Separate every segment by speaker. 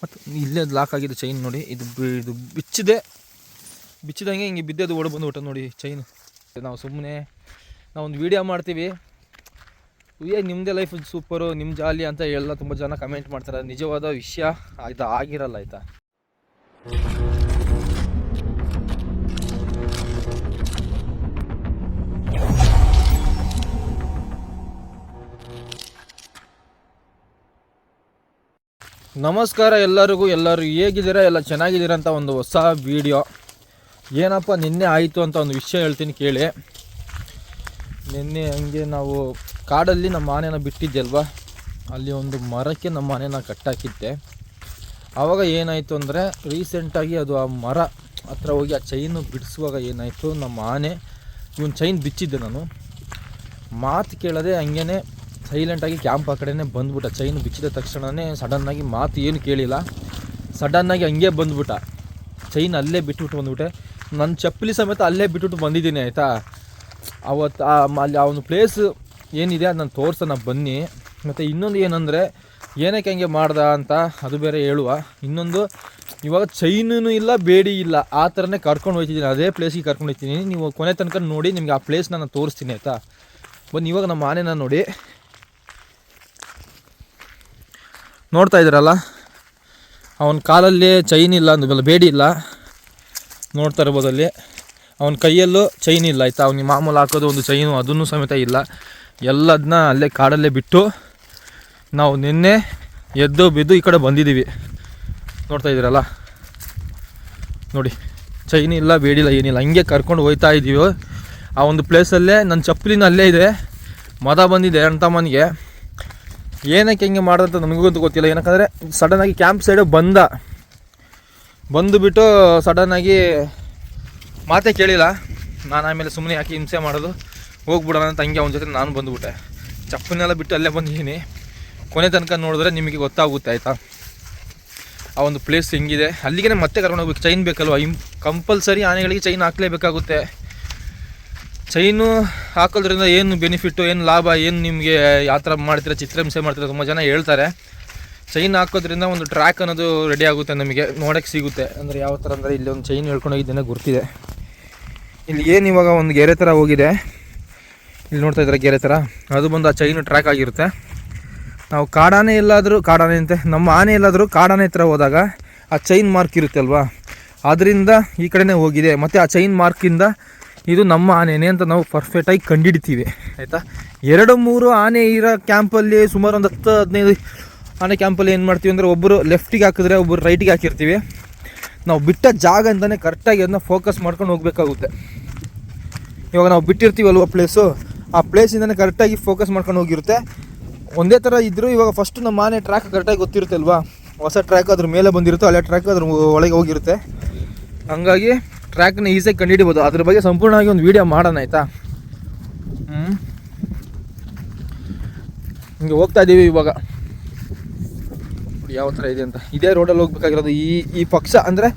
Speaker 1: ಮತ್ತು ಇಲ್ಲೇ ಲಾಕ್ ಆಗಿದೆ ಚೈನ್ ನೋಡಿ. ಇದು ಬಿಚ್ಚಿದಂಗೆ ಹಿಂಗೆ ಬಿದ್ದೆದು ಓಡಿ ಬಂದುಬಿಟ್ಟು ನೋಡಿ ಚೈನು. ನಾವು ಸುಮ್ಮನೆ ನಾವೊಂದು ವೀಡಿಯೋ ಮಾಡ್ತೀವಿ, ನಿಮ್ಮದೇ ಲೈಫ್ ಸೂಪರು, ನಿಮ್ಮ ಜಾಲಿ ಅಂತ ಎಲ್ಲ ತುಂಬ ಜನ ಕಮೆಂಟ್ ಮಾಡ್ತಾರೆ. ನಿಜವಾದ ವಿಷಯ ಇದು ಆಗಿರಲ್ಲ ಆಯಿತಾ. ನಮಸ್ಕಾರ ಎಲ್ಲರಿಗೂ. ಎಲ್ಲರೂ ಹೇಗಿದ್ದೀರಾ? ಎಲ್ಲ ಚೆನ್ನಾಗಿದ್ದೀರಾ ಅಂತ ಒಂದು ಹೊಸ ವೀಡಿಯೋ. ಏನಪ್ಪ ನಿನ್ನೆ ಆಯಿತು ಅಂತ ಒಂದು ವಿಷಯ ಹೇಳ್ತೀನಿ ಕೇಳಿ. ನಿನ್ನೆ ಹಂಗೆ ನಾವು ಕಾಡಲ್ಲಿ ನಮ್ಮ ಆನೆನ ಬಿಟ್ಟಿದ್ದೆ ಅಲ್ವಾ, ಅಲ್ಲಿ ಒಂದು ಮರಕ್ಕೆ ನಮ್ಮ ಆನೆನ ಕಟ್ಟಾಕಿದ್ದೆ. ಆವಾಗ ಏನಾಯಿತು ಅಂದರೆ ರೀಸೆಂಟಾಗಿ ಅದು ಆ ಮರ ಹತ್ರ ಹೋಗಿ ಆ ಚೈನು ಬಿಡಿಸುವಾಗ ಏನಾಯಿತು, ನಮ್ಮ ಆನೆ ಇವನು ಚೈನ್ ಬಿಚ್ಚಿದ್ದೆ. ನಾನು ಮಾತು ಕೇಳದೆ ಹಂಗೇ ಸೈಲೆಂಟಾಗಿ ಕ್ಯಾಂಪ್ ಆ ಕಡೆನೇ ಬಂದ್ಬಿಟ್ಟ. ಚೈನ್ ಬಿಚ್ಚಿದ ತಕ್ಷಣವೇ ಸಡನ್ನಾಗಿ ಮಾತು ಏನು ಕೇಳಿಲ್ಲ, ಸಡನ್ನಾಗಿ ಹಂಗೆ ಬಂದ್ಬಿಟ್ಟ. ಚೈನ್ ಅಲ್ಲೇ ಬಿಟ್ಬಿಟ್ಟು ಬಂದ್ಬಿಟ್ಟೆ. ನನ್ನ ಚಪ್ಪಲಿ ಸಮೇತ ಅಲ್ಲೇ ಬಿಟ್ಬಿಟ್ಟು ಬಂದಿದ್ದೀನಿ ಆಯಿತಾ. ಅವತ್ತು ಅಲ್ಲಿ ಆ ಒಂದು ಪ್ಲೇಸ್ ಏನಿದೆ ಅದು ನಾನು ತೋರಿಸೋಣ ಬನ್ನಿ. ಮತ್ತು ಇನ್ನೊಂದು ಏನಂದರೆ ಏನಕ್ಕೆ ಹಂಗೆ ಮಾಡ್ದ ಅಂತ ಅದು ಬೇರೆ ಹೇಳುವ. ಇನ್ನೊಂದು, ಇವಾಗ ಚೈನೂ ಇಲ್ಲ ಬೇಡಿ ಇಲ್ಲ, ಆ ಥರನೇ ಕರ್ಕೊಂಡು ಹೋಗ್ತಿದ್ದೀನಿ, ಅದೇ ಪ್ಲೇಸಿಗೆ ಕರ್ಕೊಂಡು ಹೋಗ್ತೀನಿ. ನೀವು ಕೊನೆ ತನಕ ನೋಡಿ, ನಿಮಗೆ ಆ ಪ್ಲೇಸ್ನ ನಾನು ತೋರಿಸ್ತೀನಿ ಆಯಿತಾ. ಬನ್ನಿ. ಇವಾಗ ನಮ್ಮ ಆನೆನ ನೋಡಿ, ನೋಡ್ತಾ ಇದ್ದೀರಲ್ಲ, ಅವನ ಕಾಲಲ್ಲಿ ಚೈನ್ ಇಲ್ಲ, ಅಂದ್ಮೇಲೆ ಬೇಡಿ ಇಲ್ಲ, ನೋಡ್ತಾ ಇರ್ಬೋದು. ಅಲ್ಲಿ ಅವನ ಕೈಯಲ್ಲೂ ಚೈನ್ ಇಲ್ಲ ಆಯಿತಾ. ಅವ್ನಿಗೆ ಮಾಮೂಲು ಹಾಕೋದು ಒಂದು ಚೈನು ಅದನ್ನು ಸಮೇತ ಇಲ್ಲ. ಎಲ್ಲದನ್ನ ಅಲ್ಲೇ ಕಾಡಲ್ಲೇ ಬಿಟ್ಟು ನಾವು ನಿನ್ನೆ ಎದ್ದು ಬಿದ್ದು ಈ ಕಡೆ ಬಂದಿದ್ದೀವಿ. ನೋಡ್ತಾ ಇದ್ದೀರಲ್ಲ ನೋಡಿ, ಚೈನ್ ಇಲ್ಲ ಬೇಡಿಲ್ಲ ಏನಿಲ್ಲ, ಹಂಗೆ ಕರ್ಕೊಂಡು ಹೋಗ್ತಾ ಇದ್ದೀವಿ. ಆ ಒಂದು ಪ್ಲೇಸಲ್ಲೇ ನನ್ನ ಚಪ್ಪಲಿನ ಅಲ್ಲೇ ಇದೆ. ಮದ ಬಂದಿದೆ ಅಣ್ತಮ್ಮನಿಗೆ. ಏನಕ್ಕೆ ಹೆಂಗೆ ಮಾಡೋದಂತ ನಮಗಂತೂ ಗೊತ್ತಿಲ್ಲ. ಏನಕ್ಕಂದರೆ ಸಡನ್ನಾಗಿ ಕ್ಯಾಂಪ್ ಸೈಡು ಬಂದುಬಿಟ್ಟು ಸಡನ್ನಾಗಿ ಮಾತೇ ಕೇಳಿಲ್ಲ. ನಾನು ಆಮೇಲೆ ಸುಮ್ಮನೆ ಯಾಕೆ ಹಿಂಸೆ ಮಾಡೋದು, ಹೋಗ್ಬಿಡೋಣ ಅಂತ ಹಂಗೆ ಅವನ ಜೊತೆ ನಾನು ಬಂದುಬಿಟ್ಟೆ. ಚಪ್ಪನೆಲ್ಲ ಬಿಟ್ಟು ಅಲ್ಲೇ ಬಂದಿದ್ದೀನಿ. ಕೊನೆ ತನಕ ನೋಡಿದ್ರೆ ನಿಮಗೆ ಗೊತ್ತಾಗುತ್ತೆ ಆಯಿತಾ ಆ ಒಂದು ಪ್ಲೇಸ್ ಹೆಂಗಿದೆ. ಅಲ್ಲಿಗೆ ಮತ್ತೆ ಕರ್ಕೊಂಡು ಹೋಗ್ಬೇಕು. ಚೈನ್ ಬೇಕಲ್ವ, ಕಂಪಲ್ಸರಿ ಆನೆಗಳಿಗೆ ಚೈನ್ ಹಾಕಲೇಬೇಕಾಗುತ್ತೆ. ಚೈನು ಹಾಕೋದ್ರಿಂದ ಏನು ಬೆನಿಫಿಟ್ಟು, ಏನು ಲಾಭ, ಏನು ನಿಮಗೆ ಯಾವ ಥರ ಮಾಡ್ತೀರಾ, ಚಿತ್ರಹಿಂಸೆ ಮಾಡ್ತೀರಾ, ತುಂಬ ಜನ ಹೇಳ್ತಾರೆ. ಚೈನ್ ಹಾಕೋದ್ರಿಂದ ಒಂದು ಟ್ರ್ಯಾಕ್ ಅನ್ನೋದು ರೆಡಿ ಆಗುತ್ತೆ, ನಮಗೆ ನೋಡೋಕ್ಕೆ ಸಿಗುತ್ತೆ. ಅಂದರೆ ಯಾವ ಥರ ಅಂದರೆ ಇಲ್ಲಿ ಒಂದು ಚೈನ್ ಹೇಳ್ಕೊಂಡು ಹೋಗಿದ್ದೇನೆ ಗುರ್ತಿದೆ. ಇಲ್ಲಿ ಏನು ಇವಾಗ ಒಂದು ಗೆರೆ ಥರ ಹೋಗಿದೆ, ಇಲ್ಲಿ ನೋಡ್ತಾ ಇದ್ದಾರೆ ಗೆರೆ ಥರ, ಅದು ಬಂದು ಆ ಚೈನು ಟ್ರ್ಯಾಕ್ ಆಗಿರುತ್ತೆ. ನಾವು ಕಾಡಾನೆ ಅಂತೆ ನಮ್ಮ ಆನೆ ಎಲ್ಲಾದರೂ ಕಾಡಾನೆ ಹತ್ರ ಹೋದಾಗ ಆ ಚೈನ್ ಮಾರ್ಕ್ ಇರುತ್ತೆ ಅಲ್ವಾ, ಅದರಿಂದ ಈ ಕಡೆನೇ ಹೋಗಿದೆ. ಮತ್ತು ಆ ಚೈನ್ ಮಾರ್ಕಿಂದ ಇದು ನಮ್ಮ ಆನೆನೇ ಅಂತ ನಾವು ಪರ್ಫೆಕ್ಟಾಗಿ ಕಂಡುಹಿಡಿತೀವಿ ಆಯಿತಾ. 2-3 ಆನೆ ಇರೋ ಕ್ಯಾಂಪಲ್ಲಿ, ಸುಮಾರು ಒಂದು 10-15 ಆನೆ ಕ್ಯಾಂಪಲ್ಲಿ ಏನು ಮಾಡ್ತೀವಿ ಅಂದರೆ, ಒಬ್ಬರು ಲೆಫ್ಟಿಗೆ ಹಾಕಿದ್ರೆ ಒಬ್ಬರು ರೈಟಿಗೆ ಹಾಕಿರ್ತೀವಿ. ನಾವು ಬಿಟ್ಟ ಜಾಗ ಅಂತಲೇ ಕರೆಕ್ಟಾಗಿ ಅದನ್ನ ಫೋಕಸ್ ಮಾಡ್ಕೊಂಡು ಹೋಗಬೇಕಾಗುತ್ತೆ. ಇವಾಗ ನಾವು ಬಿಟ್ಟಿರ್ತೀವಲ್ವ ಪ್ಲೇಸು, ಆ ಪ್ಲೇಸಿಂದನೇ ಕರೆಕ್ಟಾಗಿ ಫೋಕಸ್ ಮಾಡ್ಕೊಂಡು ಹೋಗಿರುತ್ತೆ. ಒಂದೇ ಥರ ಇದ್ದರೂ ಇವಾಗ ಫಸ್ಟು ನಮ್ಮ ಆನೆ ಟ್ರ್ಯಾಕ್ ಕರೆಕ್ಟಾಗಿ ಗೊತ್ತಿರುತ್ತೆ ಅಲ್ವಾ, ಹೊಸ ಟ್ರ್ಯಾಕ್ ಅದ್ರ ಮೇಲೆ ಬಂದಿರುತ್ತೆ, ಹಳೆ ಟ್ರ್ಯಾಕ್ ಅದ್ರ ಒಳಗೆ ಹೋಗಿರುತ್ತೆ. ಹಂಗಾಗಿ ಟ್ರ್ಯಾಕ್ನ ಈಸಿಯಾಗಿ ಕಂಡುಹಿಡಿಬೋದು. ಅದ್ರ ಬಗ್ಗೆ ಸಂಪೂರ್ಣವಾಗಿ ಒಂದು ವೀಡಿಯೋ ಮಾಡೋಣ ಆಯಿತಾ. ಹಿಂಗೆ ಹೋಗ್ತಾ ಇದ್ದೀವಿ ಇವಾಗ, ಯಾವ ಥರ ಇದೆ ಅಂತ. ಇದೇ ರೋಡಲ್ಲಿ ಹೋಗ್ಬೇಕಾಗಿರೋದು. ಈ ಪಕ್ಷ ಅಂದರೆ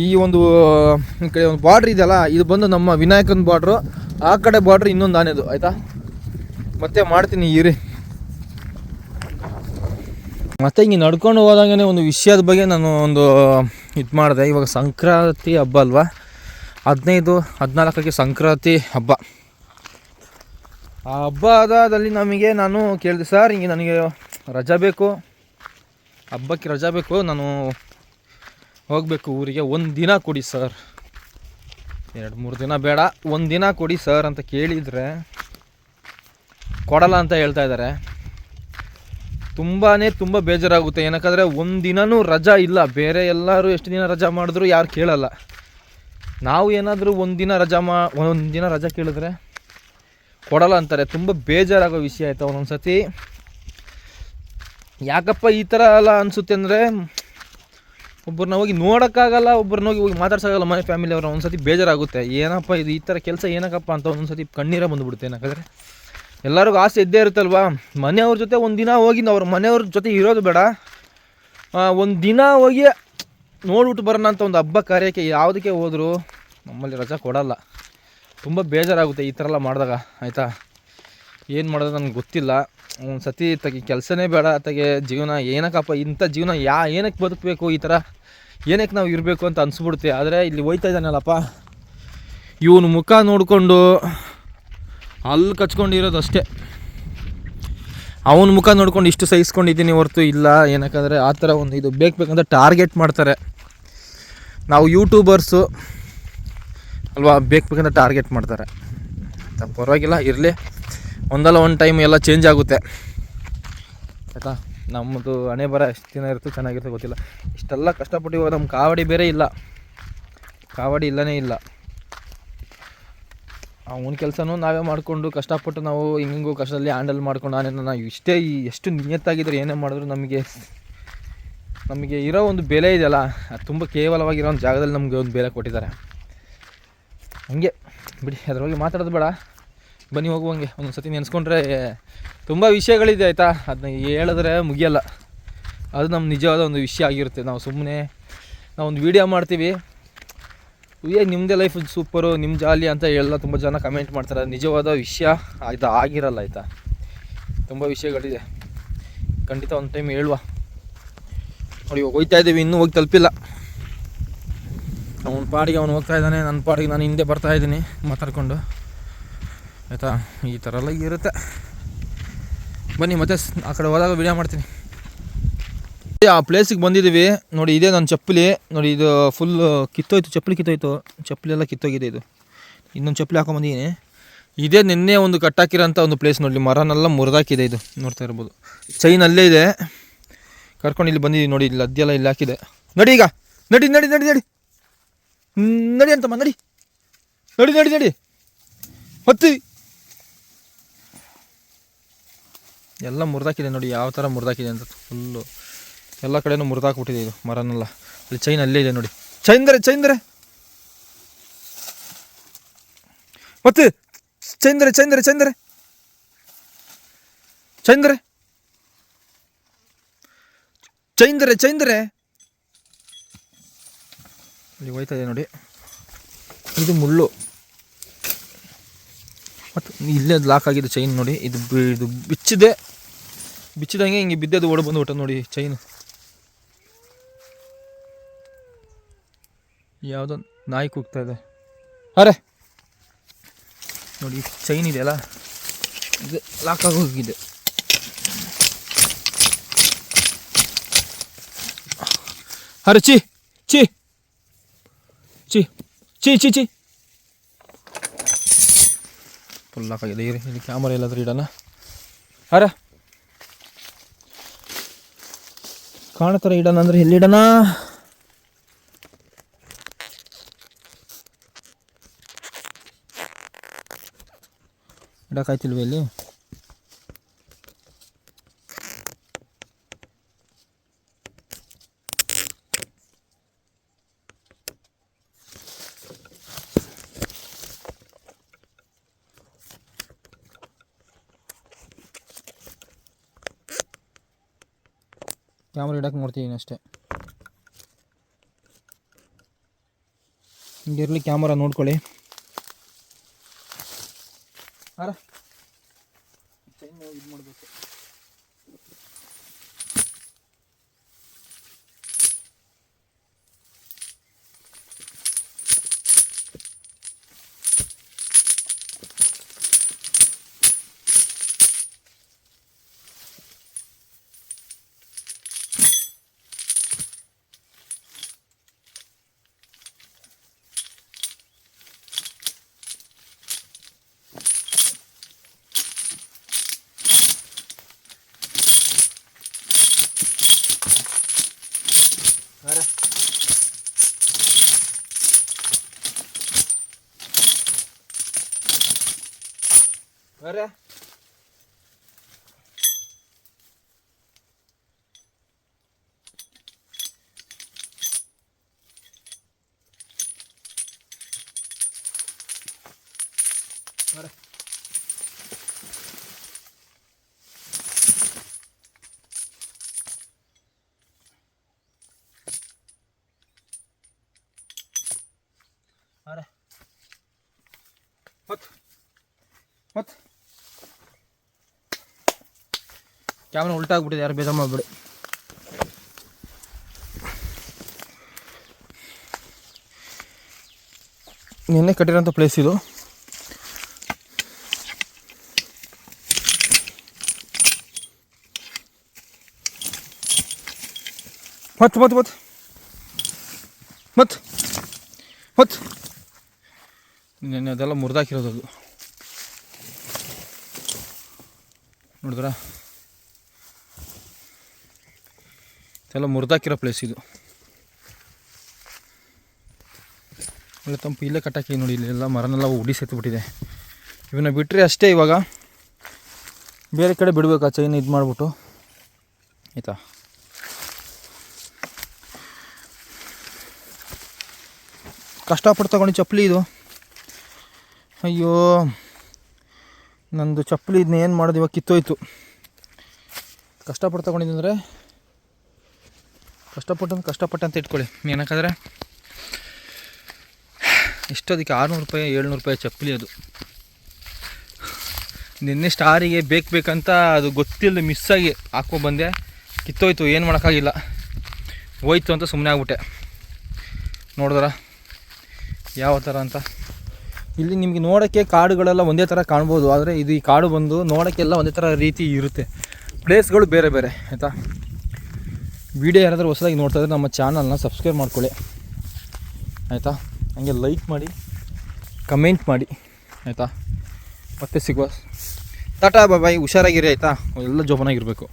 Speaker 1: ಈ ಒಂದು ಕಡೆ ಒಂದು ಬಾರ್ಡ್ರ್ ಇದೆಯಲ್ಲ, ಇದು ಬಂದು ನಮ್ಮ ವಿನಾಯಕನ ಬಾರ್ಡ್ರು, ಆ ಕಡೆ ಬಾರ್ಡ್ರ್ ಇನ್ನೊಂದು ಆನೆದು ಆಯಿತಾ. ಮತ್ತೆ ಮಾಡ್ತೀನಿ ಇರಿ. ಮತ್ತು ಹಿಂಗೆ ನಡ್ಕೊಂಡು ಹೋದಂಗೆ ಒಂದು ವಿಷಯದ ಬಗ್ಗೆ ನಾನು ಒಂದು ಇದು ಮಾಡಿದೆ. ಇವಾಗ ಸಂಕ್ರಾಂತಿ ಹಬ್ಬ ಅಲ್ವಾ, 15-14ಕ್ಕೆ ಸಂಕ್ರಾಂತಿ ಹಬ್ಬ. ಆ ಹಬ್ಬದಲ್ಲಿ ನಾನು ಕೇಳಿದೆ, ಸರ್ ಹಿಂಗೆ ನನಗೆ ರಜಾ ಬೇಕು, ಹಬ್ಬಕ್ಕೆ ರಜಾ ಬೇಕು, ನಾನು ಹೋಗಬೇಕು ಊರಿಗೆ, 1 ದಿನ ಕೊಡಿ ಸರ್, 2-3 ದಿನ ಬೇಡ, 1 ದಿನ ಕೊಡಿ ಸರ್ ಅಂತ ಕೇಳಿದರೆ ಕೊಡಲ್ಲ ಅಂತ ಹೇಳ್ತಾ ಇದ್ದಾರೆ. ತುಂಬ ಬೇಜಾರಾಗುತ್ತೆ. ಏನಕ್ಕಂದರೆ 1 ದಿನವೂ ರಜಾ ಇಲ್ಲ. ಬೇರೆ ಎಲ್ಲರೂ ಎಷ್ಟು ದಿನ ರಜಾ ಮಾಡಿದ್ರು ಯಾರು ಕೇಳಲ್ಲ. ನಾವು ಏನಾದರೂ 1 ದಿನ ರಜಾ ಕೇಳಿದ್ರೆ ಕೊಡಲ್ಲ ಅಂತಾರೆ. ತುಂಬ ಬೇಜಾರಾಗೋ ವಿಷಯ ಆಯಿತಾ. ಒಂದೊಂದು ಸತಿ ಯಾಕಪ್ಪ ಈ ಥರ ಎಲ್ಲ ಅನಿಸುತ್ತೆ ಅಂದರೆ, ಒಬ್ಬರನ್ನ ಹೋಗಿ ನೋಡೋಕ್ಕಾಗಲ್ಲ, ಒಬ್ಬರನ್ನ ಹೋಗಿ ಮಾತಾಡ್ಸೋಕ್ಕಾಗಲ್ಲ ಮನೆ ಫ್ಯಾಮಿಲಿಯವ್ರು. ಒಂದು ಸತಿ ಬೇಜಾರಾಗುತ್ತೆ. ಏನಪ್ಪ ಇದು ಈ ಥರ ಕೆಲಸ ಏನಕ್ಕಪ್ಪ ಅಂತ ಒಂದೊಂದು ಸತಿ ಕಣ್ಣೀರೇ ಬಂದುಬಿಡುತ್ತೆ. ಏನಕ್ಕಂದರೆ ಎಲ್ಲರಿಗೂ ಆಸೆ ಇದ್ದೇ ಇರುತ್ತಲ್ವ, ಮನೆಯವ್ರ ಜೊತೆ 1 ದಿನ ಹೋಗಿ ಅವ್ರ ಮನೆಯವ್ರ ಜೊತೆ ಇರೋದು ಬೇಡ, 1 ದಿನ ಹೋಗಿ ನೋಡ್ಬಿಟ್ಟು ಬರೋಣ ಅಂತ ಒಂದು ಹಬ್ಬ ಕಾರ್ಯಕ್ಕೆ ಯಾವುದಕ್ಕೆ ಹೋದರೂ ನಮ್ಮಲ್ಲಿ ರಜಾ ಕೊಡಲ್ಲ. ತುಂಬ ಬೇಜಾರಾಗುತ್ತೆ ಈ ಥರ ಎಲ್ಲ ಮಾಡಿದಾಗ ಆಯಿತಾ. ಏನು ಮಾಡೋದು ನನಗೆ ಗೊತ್ತಿಲ್ಲ. ಒಂದು ಸತಿ ತಗಿ ಕೆಲಸನೇ ಬೇಡ ತಗೆ ಜೀವನ ಏನಕ್ಕಪ್ಪ ಇಂಥ ಜೀವನ ಏನಕ್ಕೆ ಬದುಕಬೇಕು, ಈ ಥರ ಏನಕ್ಕೆ ನಾವು ಇರಬೇಕು ಅಂತ ಅನಿಸ್ಬಿಡುತ್ತೆ. ಆದರೆ ಇಲ್ಲಿ ಹೋಯ್ತಾ ಇದ್ದಾನಲ್ಲಪ್ಪ, ಇವನು ಮುಖ ನೋಡಿಕೊಂಡು ಅಲ್ಲಿ ಕಚ್ಕೊಂಡಿರೋದು ಅಷ್ಟೇ. ಅವನ ಮುಖ ನೋಡ್ಕೊಂಡು ಇಷ್ಟು ಸಹಿಸ್ಕೊಂಡಿದ್ದೀನಿ ಹೊರತು ಇಲ್ಲ. ಏನಕ್ಕಂದರೆ ಆ ಥರ ಒಂದು ಇದು ಬೇಕಂತ ಟಾರ್ಗೆಟ್ ಮಾಡ್ತಾರೆ. ನಾವು ಯೂಟ್ಯೂಬರ್ಸು ಅಲ್ವಾ, ಬೇಕಂತ ಟಾರ್ಗೆಟ್ ಮಾಡ್ತಾರೆ. ಪರವಾಗಿಲ್ಲ, ಇರಲಿ, ಒಂದಲ್ಲ ಒಂದು ಟೈಮ್ ಎಲ್ಲ ಚೇಂಜ್ ಆಗುತ್ತೆ ಆಯಿತಾ. ನಮ್ಮದು ಹಣೆ ಬರ ಎಷ್ಟು ದಿನ ಇರುತ್ತೆ ಚೆನ್ನಾಗಿರುತ್ತೆ ಗೊತ್ತಿಲ್ಲ. ಇಷ್ಟೆಲ್ಲ ಕಷ್ಟಪಟ್ಟು ಇವಾಗ ನಮ್ಮ ಕಾವಡಿ ಬೇರೆ ಇಲ್ಲ, ಕಾವಡಿ ಇಲ್ಲನೇ ಇಲ್ಲ. ಅವನ ಕೆಲಸನೂ ನಾವೇ ಮಾಡಿಕೊಂಡು ಕಷ್ಟಪಟ್ಟು ನಾವು ಹಿಂಗೂ ಕಷ್ಟದಲ್ಲಿ ಹ್ಯಾಂಡಲ್ ಮಾಡ್ಕೊಂಡು ನಾವು ಇಷ್ಟೇ ಎಷ್ಟು ನಿಯತ್ತಾಗಿದ್ದರೆ ಏನೇ ಮಾಡಿದ್ರು ನಮಗೆ ಇರೋ ಒಂದು ಬೆಲೆ ಇದೆಯಲ್ಲ, ಅದು ತುಂಬ ಕೇವಲವಾಗಿರೋ ಒಂದು ಜಾಗದಲ್ಲಿ ನಮಗೆ ಒಂದು ಬೆಲೆ ಕೊಟ್ಟಿದ್ದಾರೆ. ಹಂಗೆ ಬಿಡಿ, ಅದರೊಳಗೆ ಮಾತಾಡೋದು ಬೇಡ, ಬನ್ನಿ ಹೋಗುವಂಗೆ. ಒಂದೊಂದು ಸತಿ ನೆನೆಸ್ಕೊಂಡ್ರೆ ತುಂಬ ವಿಷಯಗಳಿದೆ ಆಯಿತಾ, ಅದನ್ನ ಹೇಳಿದ್ರೆ ಮುಗಿಯಲ್ಲ. ಅದು ನಮ್ಮ ನಿಜವಾದ ಒಂದು ವಿಷಯ ಆಗಿರುತ್ತೆ. ನಾವು ಸುಮ್ಮನೆ ಒಂದು ವೀಡಿಯೋ ಮಾಡ್ತೀವಿ, ನಿಮ್ಮದೇ ಲೈಫ್ ಸೂಪರು, ನಿಮ್ಮ ಜಾಲಿ ಅಂತ ಎಲ್ಲ ತುಂಬ ಜನ ಕಮೆಂಟ್ ಮಾಡ್ತಾರೆ. ನಿಜವಾದ ವಿಷಯ ಇದು ಆಗಿರಲ್ಲ ಆಯಿತಾ. ತುಂಬ ವಿಷಯಗಳಿದೆ, ಖಂಡಿತ ಒಂದು ಟೈಮ್ ಹೇಳುವ. ನೋಡಿ ಇವಾಗ ಹೋಗ್ತಾ ಇದ್ದೀವಿ, ಇನ್ನೂ ಹೋಗಿ ತಲುಪಿಲ್ಲ. ಅವನ ಪಾಡಿಗೆ ಅವನು ಹೋಗ್ತಾ ಇದ್ದಾನೆ, ನನ್ನ ಪಾಡಿಗೆ ನಾನು ಹಿಂದೆ ಬರ್ತಾಯಿದ್ದೀನಿ ಮಾತಾಡ್ಕೊಂಡು ಆಯಿತಾ. ಈ ಥರ ಎಲ್ಲ ಇರುತ್ತೆ. ಬನ್ನಿ ಮತ್ತೆ ಆ ಕಡೆ ಹೋದಾಗ ವೀಡಿಯೋ ಮಾಡ್ತೀನಿ. ಆ ಪ್ಲೇಸಿಗೆ ಬಂದಿದ್ದೀವಿ ನೋಡಿ. ಇದೇ ನನ್ನ ಚಪ್ಪಲಿ ನೋಡಿ, ಇದು ಫುಲ್ ಕಿತ್ತೋಯ್ತು, ಚಪ್ಪಲಿ ಎಲ್ಲ ಕಿತ್ತೋಗಿದೆ. ಇದು ಇನ್ನೊಂದು ಚಪ್ಪಲಿ ಹಾಕೊಂಬಂದಿದ್ದೀನಿ. ಇದೇ ನಿನ್ನೆ ಒಂದು ಕಟ್ಟಾಕಿರೋಂಥ ಒಂದು ಪ್ಲೇಸ್ ನೋಡಿ, ಮರನೆಲ್ಲ ಮುರಿದಾಕಿದೆ. ಇದು ನೋಡ್ತಾ ಇರ್ಬೋದು, ಚೈನ್ ಅಲ್ಲೇ ಇದೆ. ಕರ್ಕೊಂಡು ಇಲ್ಲಿ ಬಂದಿದ್ದೀವಿ ನೋಡಿ, ಇಲ್ಲಿ ಅದ್ದೆಲ್ಲ ಇಲ್ಲಿ ಹಾಕಿದೆ. ನಡಿ ಈಗ, ನಡಿ ನಡಿ ನಡಿ ನಡಿ ನಡಿ ಅಂತಮ್ಮ, ನಡಿ ನಡಿ ನಡಿ ನಡಿ ಹೊತ್ತಿ. ಎಲ್ಲ ಮುರಿದಾಕಿದೆ ನೋಡಿ, ಯಾವ ಥರ ಮುರಿದಾಕಿದೆ ಅಂತ. ಫುಲ್ಲು ಎಲ್ಲ ಕಡೆನೂ ಮುರಿದಾಕ್ಬಿಟ್ಟಿದೆ ಇದು ಮರನೆಲ್ಲ. ಅಲ್ಲಿ ಚೈನ್ ಅಲ್ಲೇ ಇದೆ ನೋಡಿ, ಚೈಂದ್ರೆ ಮತ್ತೆ ಚೈಂದ್ರೆ ಇಲ್ಲಿ ಹೋಯ್ತಾ ಇದೆ ನೋಡಿ. ಇದು ಮುಳ್ಳು ಮತ್ತು ಇಲ್ಲೇ ಲಾಕ್ ಆಗಿದೆ ಚೈನ್ ನೋಡಿ. ಇದು ಬಿಚ್ಚಿದಂಗೆ ಹಿಂಗೆ ಬಿದ್ದದು ಓಡಿ ಬಂದು ಬಿಟ್ಟು ನೋಡಿ ಚೈನು. ಯಾವುದೋ ನಾಯಿ ಕೂಗ್ತಾ ಇದೆ. ಅರೆ ನೋಡಿ, ಚೈನ್ ಇದೆಯಲ್ಲ, ಇದು ಲಾಕ್ ಆಗೋಗಿದೆ. ಅರೆ ಚಿ ಚಿ ಚಿ ಚಿ ಚಿ ಚಿ ಫುಲ್ ಲಾಕ್ ಆಗಿದೆ. ಇಲ್ಲಿ ಕ್ಯಾಮರಾ ಎಲ್ಲಾದ್ರೂ ಇಡೋಣ. ಅರೆ ಕಾಣತರ ಇಡೋಣ ಅಂದರೆ ಎಲ್ಲಿಡೋಣ? ಇಡೋಕ್ಕಾಯ್ತಿಲ್ವ ಇಲ್ಲಿ? ಕ್ಯಾಮ್ರಾ ಇಡಕ್ಕೆ ನೋಡ್ತೀನಿ ಅಷ್ಟೇ. ಹಿಂಗಿರಲಿ, ಕ್ಯಾಮರಾ ನೋಡ್ಕೊಳ್ಳಿ. ಅರ ಚೈನ್ ಇದು ಮಾಡಬೇಕು. ಅರೆ ಅರೆ ಅರೆ ಅರೆ ಹೊತ್ತು ಕ್ಯಾಮ್ರಾ ಉಲ್ಟಾಗ್ಬಿಟ್ಟಿದೆ, ಯಾರು ಬೇಜಾರು ಮಾಡಿಬಿಡಿ. ನಿನ್ನೆ ಕಟ್ಟಿರೋಂಥ ಪ್ಲೇಸ್ ಇದು. ಮತ್ತೆ ನೆನ್ನೆ ಅದೆಲ್ಲ ಮುರಿದಾಕಿರೋದು. ಅದು ನೋಡಿದ್ರಾ, ಇದೆಲ್ಲ ಮುರಿದಾಕಿರೋ ಪ್ಲೇಸ್ ಇದು. ಒಳ್ಳೆ ತಂಪು. ಇಲ್ಲೇ ಕಟ್ಟಾಕಿ ನೋಡಿ, ಇಲ್ಲೆಲ್ಲ ಮರನೆಲ್ಲ ಉಡಿ ಸೆತ್ತುಬಿಟ್ಟಿದೆ. ಇವನ್ನ ಬಿಟ್ಟರೆ ಅಷ್ಟೇ, ಇವಾಗ ಬೇರೆ ಕಡೆ ಬಿಡಬೇಕು ಆ ಚೈನ್ ಇದು ಮಾಡಿಬಿಟ್ಟು, ಆಯಿತಾ. ಕಷ್ಟಪಟ್ಟು ತಗೊಂಡು ಚಪ್ಪಲಿ ಇದು. ಅಯ್ಯೋ, ನಂದು ಚಪ್ಪಲಿ ಇದನ್ನ ಏನು ಮಾಡೋದು, ಇವಾಗ ಕಿತ್ತೋಯ್ತು. ಕಷ್ಟಪಟ್ಟು ತಗೊಂಡಿದ್ದಂದರೆ ಕಷ್ಟಪಟ್ಟು ಅಂತ ಇಟ್ಕೊಳ್ಳಿ. ಏನಕ್ಕಾದ್ರೆ ಎಷ್ಟೋದಕ್ಕೆ 600 ರೂಪಾಯಿ 700 ರೂಪಾಯಿ ಚಪ್ಪಲಿ ಅದು. ನಿನ್ನೆ ಸ್ಟಾರಿಗೆ ಬೇಕಂತ ಅದು ಗೊತ್ತಿಲ್ಲದೆ ಮಿಸ್ಸಾಗಿ ಹಾಕ್ಕೊಬಂದೆ, ಕಿತ್ತೋಯ್ತು. ಏನು ಮಾಡೋಕ್ಕಾಗಿಲ್ಲ, ಹೋಯ್ತು ಅಂತ ಸುಮ್ಮನೆ ಆಗ್ಬಿಟ್ಟೆ. ನೋಡಿದ್ರ ಯಾವ ಥರ ಅಂತ. ಇಲ್ಲಿ ನಿಮಗೆ ನೋಡೋಕ್ಕೆ ಕಾಡುಗಳೆಲ್ಲ ಒಂದೇ ಥರ ಕಾಣ್ಬೋದು, ಆದರೆ ಇದು ಈ ಕಾಡು ಬಂದು ನೋಡೋಕ್ಕೆಲ್ಲ ಒಂದೇ ಥರ ರೀತಿ ಇರುತ್ತೆ. ಪ್ಲೇಸ್ಗಳು ಬೇರೆ ಬೇರೆ, ಆಯಿತಾ. ವಿಡಿಯೋ ಯಾರಾದರೂ ಹೊಸದಾಗಿ ನೋಡ್ತಾ ಇದ್ದರೆ ನಮ್ಮ ಚಾನಲ್ನ ಸಬ್ಸ್ಕ್ರೈಬ್ ಮಾಡ್ಕೊಳ್ಳಿ, ಆಯಿತಾ. ಹಂಗೆ ಲೈಕ್ ಮಾಡಿ, ಕಮೆಂಟ್ ಮಾಡಿ, ಆಯಿತಾ. ಮತ್ತೆ ಸಿಗುವ. ಟಾಟಾ ಬಾಯ್. ಹುಷಾರಾಗಿರಿ, ಆಯಿತಾ. ಎಲ್ಲ ಜೋಪಾನಾಗಿರಬೇಕು.